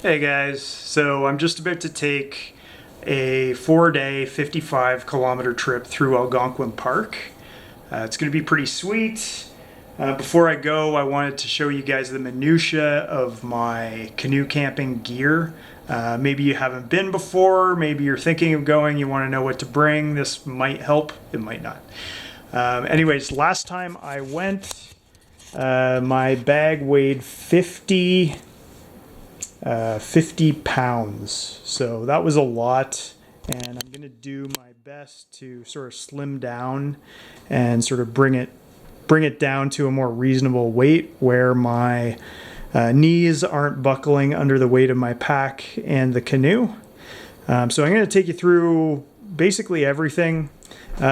Hey guys, so I'm just about to take a 4-day, 55-kilometer trip through Algonquin Park. It's going to be pretty sweet. Before I go, I wanted to show you guys the minutia of my canoe camping gear. Maybe you haven't been before, maybe you're thinking of going, you want to know what to bring. This might help, it might not. Anyways, last time I went, my bag weighed 50 pounds, so that was a lot, and I'm gonna do my best to sort of slim down and sort of bring it down to a more reasonable weight where my knees aren't buckling under the weight of my pack and the canoe. So I'm going to take you through basically everything,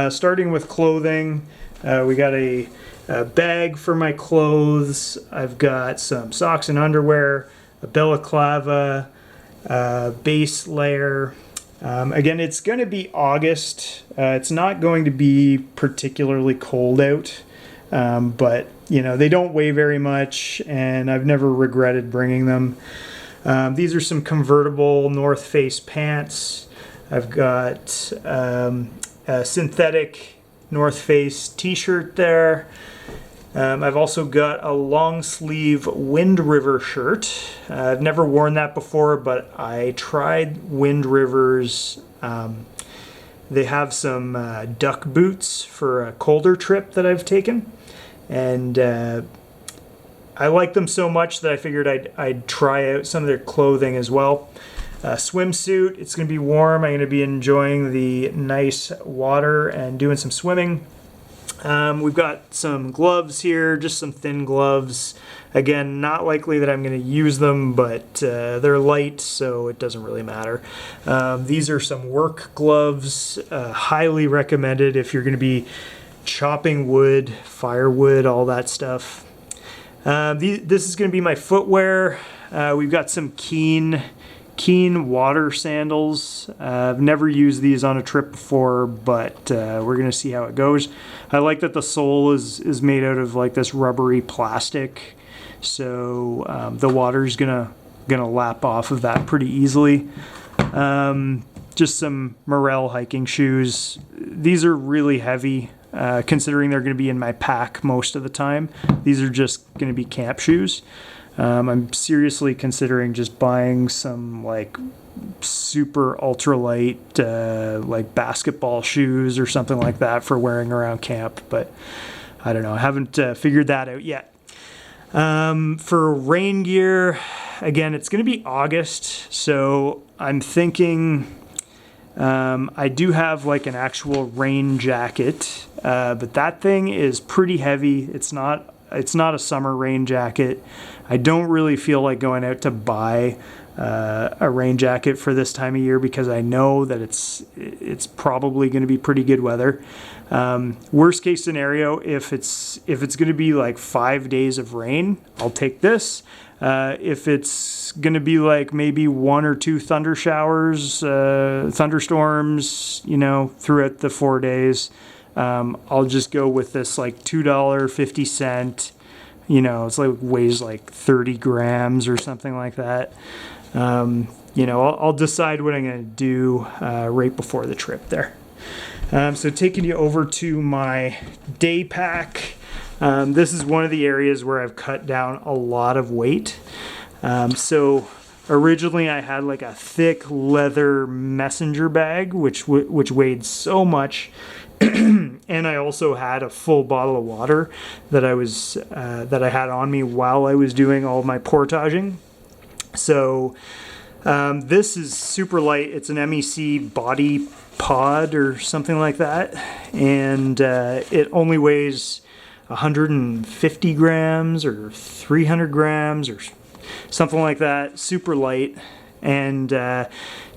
starting with clothing. We got a bag for my clothes. I've got some socks and underwear, a balaclava, base layer. Again, it's going to be August. It's not going to be particularly cold out, but you know, they don't weigh very much, and I've never regretted bringing them. These are some convertible North Face pants. I've got a synthetic North Face t-shirt there. I've also got a long sleeve Wind River shirt. I've never worn that before, but I tried Wind River's. They have some duck boots for a colder trip that I've taken, and I like them so much that I figured I'd try out some of their clothing as well. Swimsuit, it's going to be warm. I'm going to be enjoying the nice water and doing some swimming. We've got some gloves here, just some thin gloves. Again, not likely that I'm going to use them, but they're light, so it doesn't really matter. These are some work gloves, highly recommended if you're going to be chopping wood, firewood, all that stuff. This is going to be my footwear. We've got some Keen water sandals. I've never used these on a trip before, but we're gonna see how it goes. I like that the sole is made out of like this rubbery plastic, so the water's gonna lap off of that pretty easily. Just some Morel hiking shoes. These are really heavy, considering they're gonna be in my pack most of the time. These are just gonna be camp shoes. I'm seriously considering just buying some like super ultralight like basketball shoes or something like that for wearing around camp, but I don't know. I haven't figured that out yet. For rain gear, again, it's going to be August, so I'm thinking I do have like an actual rain jacket, but that thing is pretty heavy. It's not a summer rain jacket. I don't really feel like going out to buy a rain jacket for this time of year because I know that it's probably going to be pretty good weather. Worst case scenario, if it's going to be like 5 days of rain, I'll take this. If it's going to be like maybe 1 or 2 thunder showers, thunderstorms, you know, throughout the 4 days, I'll just go with this like $2.50, you know, it's like weighs like 30 grams or something like that. You know, I'll decide what I'm going to do right before the trip there. So taking you over to my day pack. This is one of the areas where I've cut down a lot of weight. So originally I had like a thick leather messenger bag, which weighed so much. And I also had a full bottle of water that I had on me while I was doing all my portaging. So this is super light. It's an MEC body pod or something like that, and it only weighs 150 grams or 300 grams or something like that. Super light. And to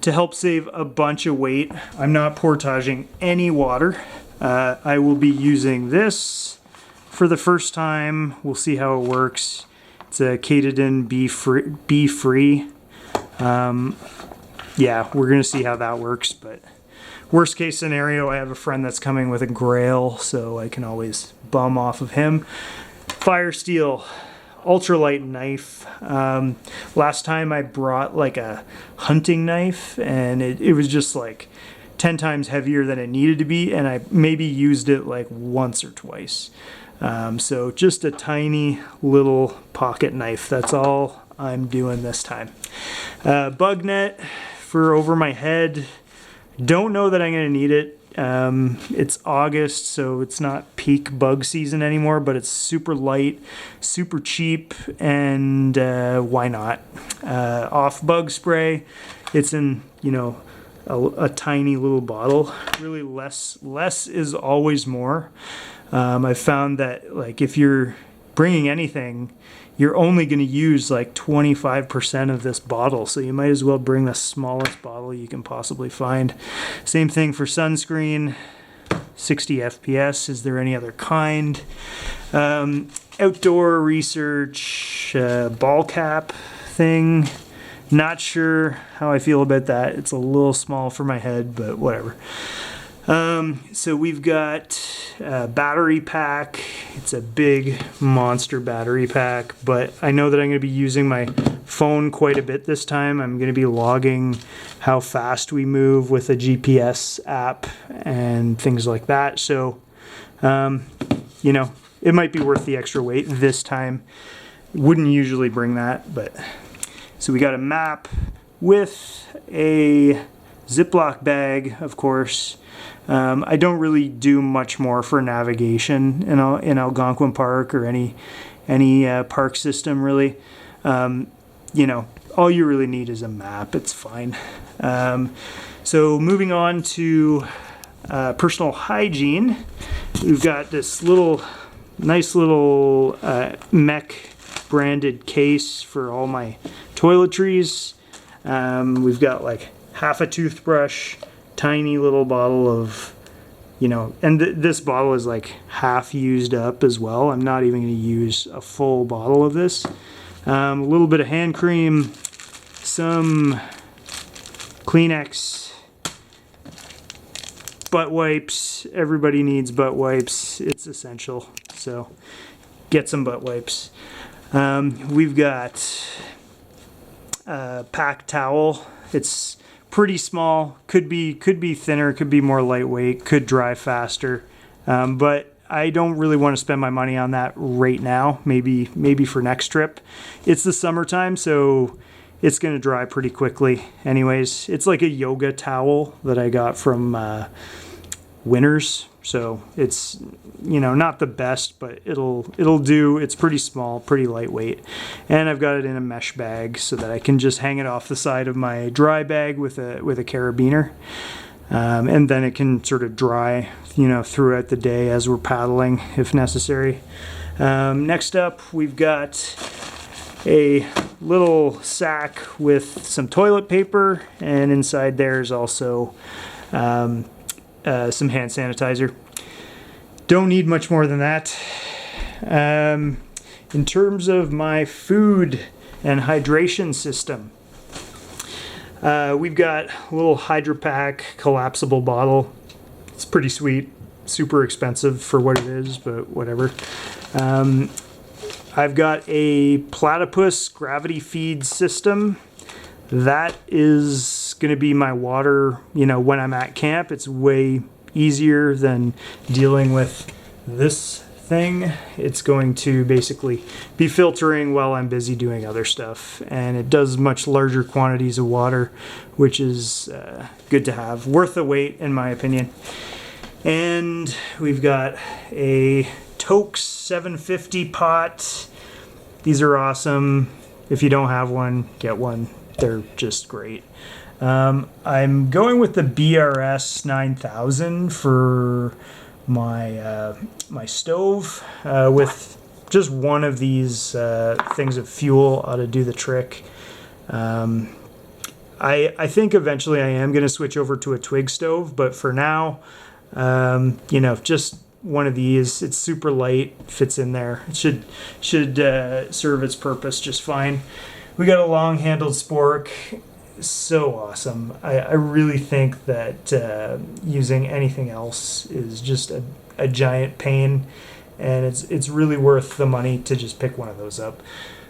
help save a bunch of weight, I'm not portaging any water. I will be using this for the first time. We'll see how it works. It's a Katadyn Be Free. Yeah, we're gonna see how that works, but worst case scenario, I have a friend that's coming with a Grail, so I can always bum off of him. Fire steel. ultralight knife. Last time I brought like a hunting knife, and it was just like 10 times heavier than it needed to be, and I maybe used it like once or twice. So just a tiny little pocket knife. That's all I'm doing this time. Bug net for over my head. Don't know that I'm going to need it. It's August, so it's not peak bug season anymore, but it's super light, super cheap, and why not? Off bug spray. It's in, you know, a tiny little bottle. Really less is always more. I've found that like if you're bringing anything, you're only going to use like 25% of this bottle, so you might as well bring the smallest bottle you can possibly find. Same thing for sunscreen, 60 FPS. Is there any other kind? Outdoor research, ball cap thing. Not sure how I feel about that. It's a little small for my head, but whatever. So we've got a battery pack. It's a big monster battery pack, but I know that I'm going to be using my phone quite a bit this time. I'm going to be logging how fast we move with a GPS app and things like that. So, you know, it might be worth the extra weight this time. Wouldn't usually bring that, but so we got a map with a Ziploc bag, of course. I don't really do much more for navigation in Algonquin Park or any park system really. You know, all you really need is a map. It's fine. So moving on to personal hygiene, we've got this nice little Mech branded case for all my toiletries. We've got like half a toothbrush, tiny little bottle of, you know, and this bottle is like half used up as well. I'm not even going to use a full bottle of this. A little bit of hand cream, some Kleenex, butt wipes. Everybody needs butt wipes. It's essential. So get some butt wipes. We've got a pack towel. It's pretty small, could be thinner, could be more lightweight, could dry faster, but I don't really want to spend my money on that right now. Maybe for next trip. It's the summertime, so it's going to dry pretty quickly anyways. It's like a yoga towel that I got from Winners, so it's, you know, not the best, but it'll do. It's pretty small, pretty lightweight, and I've got it in a mesh bag so that I can just hang it off the side of my dry bag with a carabiner, and then it can sort of dry, you know, throughout the day as we're paddling if necessary. Next up, we've got a little sack with some toilet paper, and inside there is also some hand sanitizer. Don't need much more than that. In terms of my food and hydration system, we've got a little Hydro Pack collapsible bottle. It's pretty sweet, super expensive for what it is, but whatever. I've got a platypus gravity feed system. That is going to be my water, you know, when I'm at camp. It's way easier than dealing with this thing. It's going to basically be filtering while I'm busy doing other stuff, and it does much larger quantities of water, which is good to have. Worth the wait, in my opinion. And we've got a Toaks 750 pot. These are awesome. If you don't have one, get one. They're just great. I'm going with the BRS 9000 for my my stove. With just one of these things of fuel ought to do the trick. I think eventually I am going to switch over to a twig stove, but for now, you know, just one of these. It's super light, fits in there. It should serve its purpose just fine. We got a long-handled spork. So awesome. I really think that using anything else is just a giant pain, and it's really worth the money to just pick one of those up.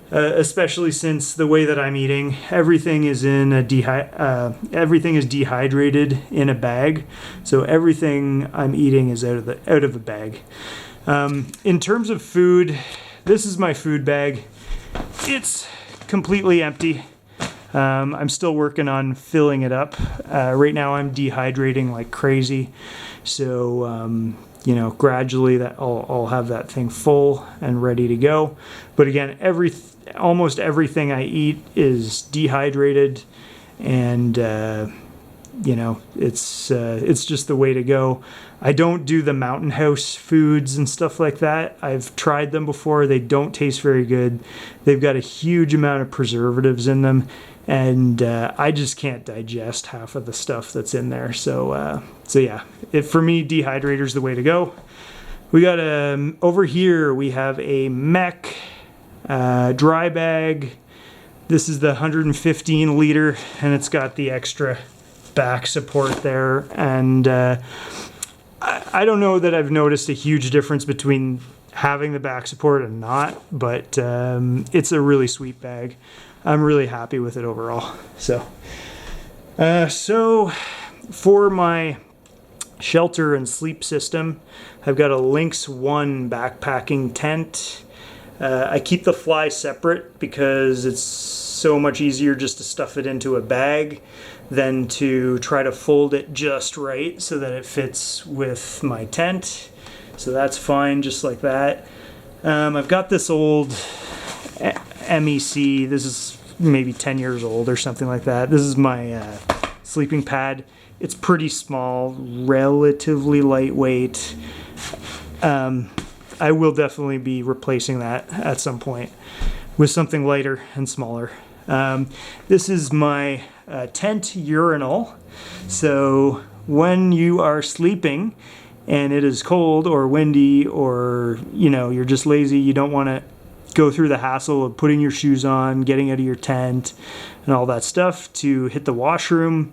Especially since the way that I'm eating, everything is everything is dehydrated in a bag, so everything I'm eating is out of a bag. In terms of food, this is my food bag. It's completely empty. I'm still working on filling it up. Right now I'm dehydrating like crazy, so gradually that I'll have that thing full and ready to go. But again, almost everything I eat is dehydrated, and it's just the way to go. I don't do the Mountain House foods and stuff like that. I've tried them before. They don't taste very good. They've got a huge amount of preservatives in them, and I just can't digest half of the stuff that's in there. So yeah, for me, dehydrator's the way to go. We got over here we have a Mech dry bag. This is the 115 liter, and it's got the extra back support there. And I don't know that I've noticed a huge difference between having the back support and not, but it's a really sweet bag. I'm really happy with it overall. So for my shelter and sleep system, I've got a Lynx 1 backpacking tent. I keep the fly separate because it's so much easier just to stuff it into a bag than to try to fold it just right so that it fits with my tent. So that's fine, just like that. I've got this old MEC. This is maybe 10 years old or something like that. This is my sleeping pad. It's pretty small, relatively lightweight. I will definitely be replacing that at some point with something lighter and smaller. This is my tent urinal. So when you are sleeping and it is cold or windy, or you're just lazy, you don't want to go through the hassle of putting your shoes on, getting out of your tent and all that stuff to hit the washroom,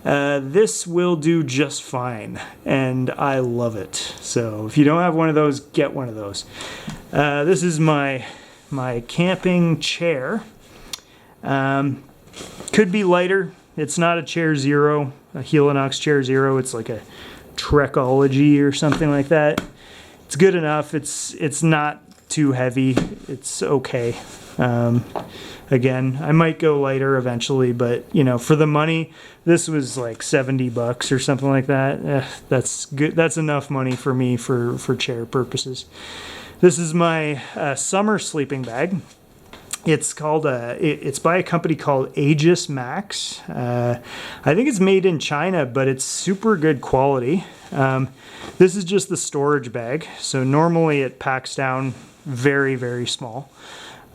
this will do just fine, and I love it. So if you don't have one of those, get one of those. This is my camping chair. Could be lighter. It's not a Chair Zero, a Helinox Chair Zero. It's like a Trekology or something like that. It's good enough. It's not too heavy. It's okay. Again, I might go lighter eventually, but for the money, this was like $70 or something like that. That's good. That's enough money for me for chair purposes. This is my summer sleeping bag. It's called it's by a company called Aegis Max. I think it's made in China, but it's super good quality. This is just the storage bag. So normally it packs down very, very small.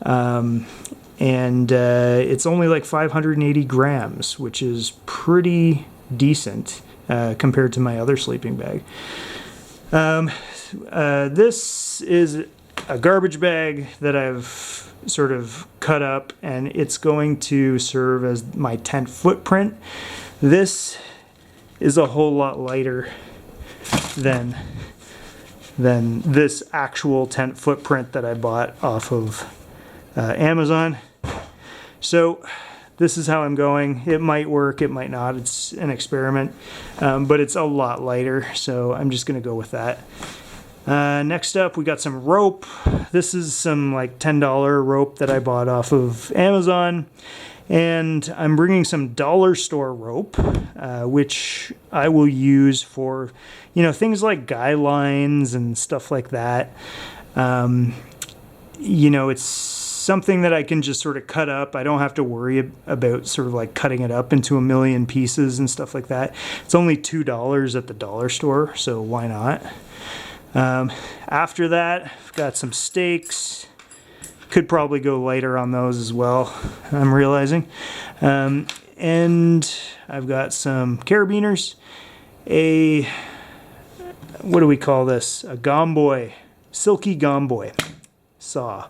And it's only like 580 grams, which is pretty decent compared to my other sleeping bag. This is a garbage bag that I've sort of cut up, and it's going to serve as my tent footprint. This is a whole lot lighter than this actual tent footprint that I bought off of Amazon. So this is how I'm going. It might work, it might not. It's an experiment, but it's a lot lighter, so I'm just gonna go with that. Next up, we got some rope. This is some like $10 rope that I bought off of Amazon, and I'm bringing some dollar store rope, which I will use for things like guy lines and stuff like that. It's something that I can just sort of cut up. I don't have to worry about sort of like cutting it up into a million pieces and stuff like that. It's only $2 at the dollar store, so why not? After that, I've got some stakes. Could probably go lighter on those as well, I'm realizing. And I've got some carabiners. What do we call this? A gomboy, silky gomboy saw.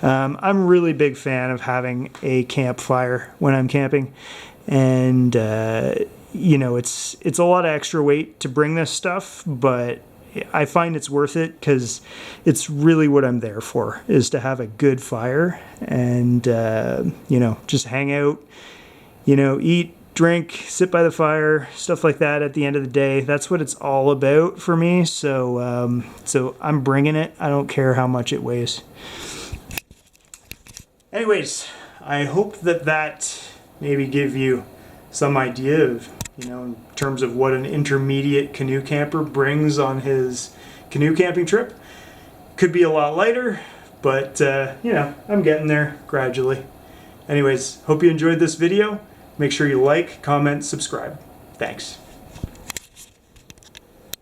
I'm a really big fan of having a campfire when I'm camping, and it's a lot of extra weight to bring this stuff, but I find it's worth it because it's really what I'm there for, is to have a good fire and, you know, just hang out, you know, eat, drink, sit by the fire, stuff like that at the end of the day. That's what it's all about for me. So, so I'm bringing it. I don't care how much it weighs. Anyways, I hope that maybe give you some idea of, you know, in terms of what an intermediate canoe camper brings on his canoe camping trip. Could be a lot lighter, but you know, I'm getting there gradually. Anyways, hope you enjoyed this video. Make sure you like, comment, subscribe. Thanks.